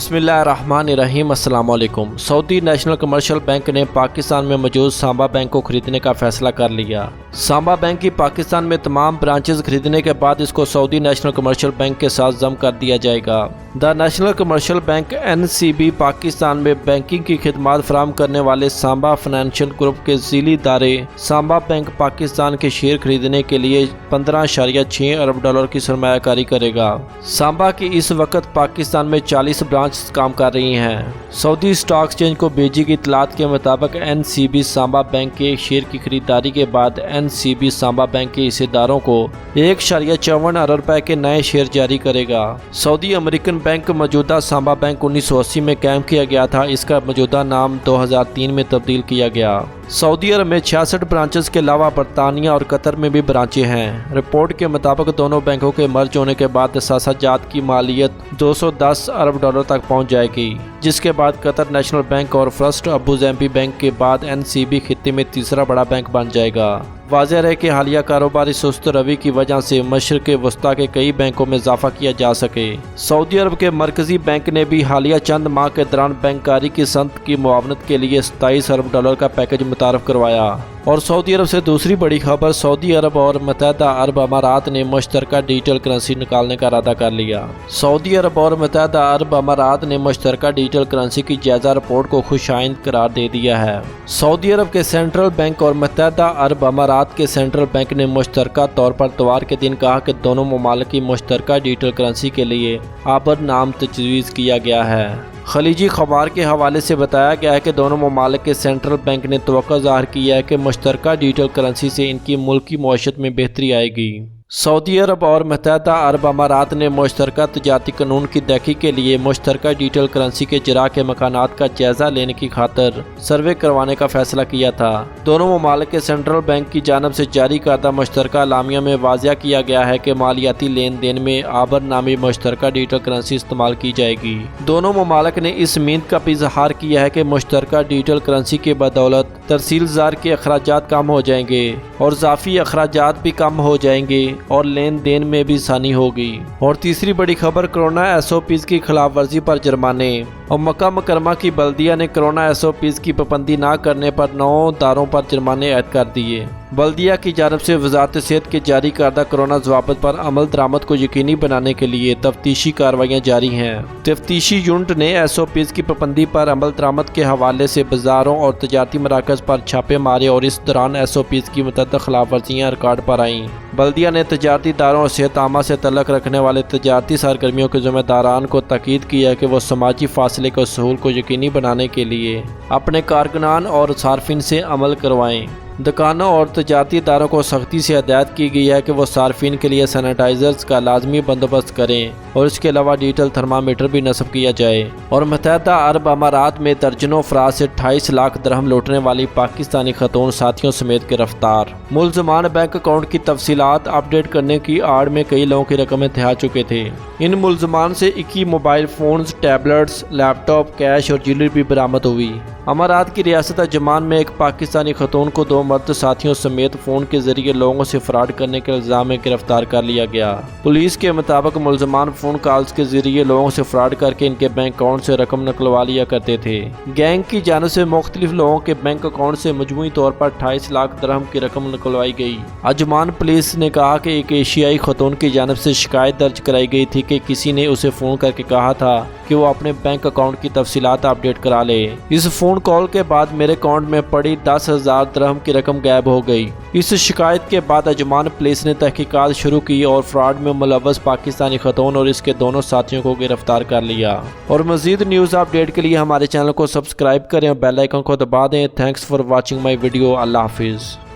बिस्मिल्लाहिर्रहमानिर्रहीम। अस्सलाम वालेकुम। सऊदी नेशनल कमर्शियल बैंक ने पाकिस्तान में मौजूद सांबा बैंक को खरीदने का फैसला कर लिया। सांबा बैंक की पाकिस्तान में तमाम ब्रांचेस खरीदने के बाद इसको सऊदी नेशनल कमर्शियल बैंक के साथ जम कर दिया जाएगा। The national commercial bank NCB Pakistan में बैंकिंग की खिदमात फराहम करने वाले सांबा फाइनेंशियल ग्रुप के ज़िली इदारे सांबा बैंक पाकिस्तान के शेयर खरीदने के लिए 15.6 अरब डॉलर की सरमायाकारी करेगा। सांबा की इस वक्त पाकिस्तान में 40 ब्रांच काम कर रही हैं। सऊदी स्टॉक एक्सचेंज को भेजी गई इत्तलात के मुताबिक NCB सांबा बैंक के शेयर की खरीदारी के बाद NCB सांबा बैंक के हिस्सेदारों को 1.54 अरब रुपए के नए शेयर जारी करेगा। सऊदी अमेरिकन बैंक मौजूदा सांबा बैंक 1980 में कायम किया गया था। इसका मौजूदा नाम 2003 में तब्दील किया गया। सऊदी अरब में 66 ब्रांचेस के अलावा बरतानिया और कतर में भी ब्रांचें हैं। रिपोर्ट के मुताबिक दोनों बैंकों के मर्ज होने के बाद असासाजात की मालियत 210 अरब डॉलर तक पहुंच जाएगी, जिसके बाद कतर नेशनल बैंक और फर्स्ट अबू ज़ैम्बी बैंक के बाद NCB खित्ते में तीसरा बड़ा बैंक बन जाएगा। वाज़ेह है कि हालिया कारोबारी सुस्त रवि की वजह से मशरक़ वस्ता के कई बैंकों में इजाफा किया जा सके। सऊदी अरब के मरकजी बैंक ने भी हालिया चंद माह के दौरान बैंककारी की सनत की मुआवनत के लिए 27 अरब डॉलर का पैकेज मुतारफ करवाया। और सऊदी अरब से दूसरी बड़ी खबर, सऊदी अरब और मुत्तहदा अरब अमारात ने मुश्तरका डिजिटल करेंसी निकालने का इरादा कर लिया। सऊदी अरब और मुत्तहदा अरब अमारात ने मुश्तरका डिजिटल करेंसी की जायजा रिपोर्ट को खुशाइंद करार दे दिया है। सऊदी अरब के सेंट्रल बैंक और मुत्तहदा अरब अमारात के सेंट्रल बैंक ने मुश्तरका तौर पर इतवार के दिन कहा कि दोनों ममालिक की मुश्तरका डिजिटल करेंसी के लिए आबर नाम तजवीज़ किया गया है। खलीजी खबर के हवाले से बताया गया है कि दोनों ममालिक के सेंट्रल बैंक ने तवक्को ज़ाहिर किया है कि मुश्तरका डिजिटल करेंसी से इनकी मुल्की मईशत में बेहतरी आएगी। सऊदी अरब और मुत्तहदा अरब अमारात ने मुश्तरका तजारती कानून की देखी के लिए मुश्तरका डिजिटल करेंसी के जरा के मकानात का जायजा लेने की खातर सर्वे करवाने का फैसला किया था। दोनों ममालिक के सेंट्रल बैंक की जानब से जारी करदा मुश्तरका अलामिया में वाज़िया किया गया है कि मालियाती लेन देन में आबर नामी मुश्तरका डिजिटल करेंसी इस्तेमाल की जाएगी। दोनों ममालिक ने इस उम्मीद का भी इजहार किया है कि मुश्तरका डिजिटल करेंसी के बदौलत तरसीलजार के अखराजात कम हो जाएंगे और ज़ाफ़ी अखराजात भी कम हो जाएंगे और लेन देन में भी आसानी होगी। और तीसरी बड़ी खबर, कोरोना SOPs की खिलाफ वर्जी पर जुर्माने। और मक्का मुकरमा की बल्दिया ने कोरोना SOPs की पाबंदी न करने पर 9 दारों पर जुर्माने ऐड कर दिए। बल्दिया की जानब से वजारत सेहत के जारी करदा कोरोना ज़वाबित पर अमल दरामद को यकीनी बनाने के लिए तफ्तीशी कार्रवाइयाँ जारी हैं। तफ्तीशी यूनिट ने SOPs की पाबंदी पर अमल दरामद के हवाले से बाजारों और तजारती मराकज़ पर छापे मारे और इस दौरान SOPs की मुतअद्दिद खिलाफ वर्जियाँ रिकॉर्ड पर आईं। बल्दिया ने तजारती दारों और सेहत आमा से तल्लुक़ रखने वाले तजारती सरगर्मियों के ज़िम्मेदारान को ताकीद किया कि वो समाजी फासले के उसूल को यकीनी बनाने के लिए अपने कारकुनान और सार्फिन से अमल करवाएँ। दुकानों और तजारती इदारों को सख्ती से हिदायत की गई है कि वो सार्फिन के लिए सैनिटाइजर्स का लाजमी बंदोबस्त करें और इसके अलावा डिजिटल थर्मामीटर भी नस्ब किया जाए। और मुत्तहदा अरब अमारात में दर्जनों अफराद से 28 लाख दिरहम लूटने वाली पाकिस्तानी खतून साथियों समेत गिरफ्तार। मुलजमान बैंक अकाउंट की तफसीलात अपडेट करने की आड़ में कई लोगों की रकमें थिया चुके थे। इन मुलजमान से 21 mobile phones, tablets, laptop, cash और ज्वेलरी भी बरामद हुई। अमारात की रियासत अजमान में एक पाकिस्तानी खतून को 2 मर्द साथियों समेत फ़ोन के जरिए लोगों से फ्रॉड करने के इल्ज़ाम में गिरफ्तार कर लिया गया। पुलिस के मुताबिक मुलजमान फ़ोन कॉल्स के जरिए लोगों से फ्रॉड करके इनके बैंक अकाउंट से रकम निकलवा लिया करते थे। गैंग की जानब से मुख्तलिफ लोगों के बैंक अकाउंट से मजमूई तौर पर 28 लाख दिरहम की रकम निकलवाई गई। अजमान पुलिस ने कहा कि एक एशियाई खतून की जानब से शिकायत दर्ज कराई गई थी कि किसी ने उसे फ़ोन करके कहा था कि वो अपने बैंक अकाउंट की तफसीलात अपडेट करा ले। इस फ़ोन कॉल के बाद मेरे अकाउंट में पड़ी 10,000 दिरहम की रकम गायब हो गई। इस शिकायत के बाद अजमान पुलिस ने तहकीकात शुरू की और फ्रॉड में मुलव्वस पाकिस्तानी खतून और इसके दोनों साथियों को गिरफ्तार कर लिया। और मज़ीद न्यूज़ अपडेट के लिए हमारे चैनल को सब्सक्राइब करें और बेल आइकन को दबा दें। Thanks for watching my video. अल्लाह हाफिज़।